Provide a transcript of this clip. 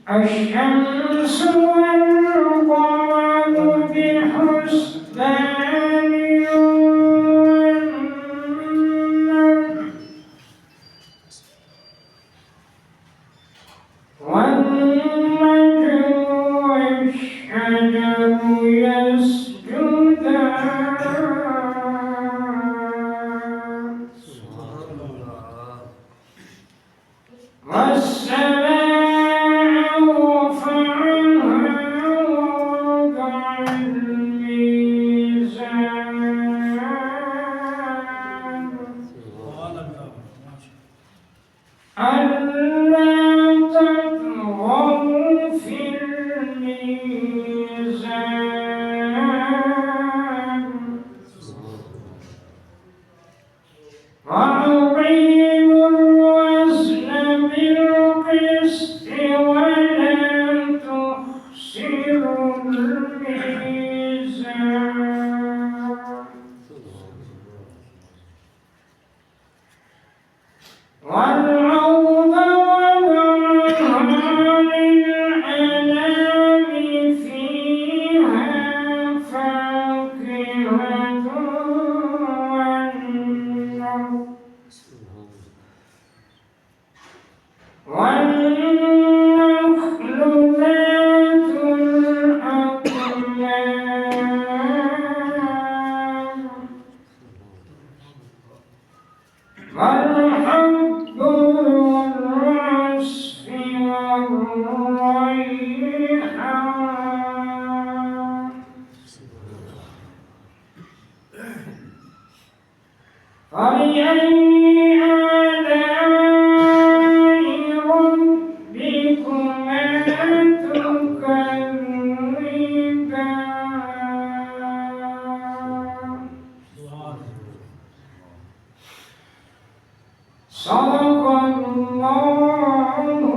الشمس والقمر بحسبان والنجم والشجر يسجدان والسماء رفعها ووضع الميزان ألا تطغوا في الميزان وأقيموا الوزن بالقسط ولا تخسروا الميزان والأرض وضعها للأنام فيها فاكهة والنخل ذات الأكمام والحب والعصف والريحان فبأي آلاء ربكما تكذبان صدق الله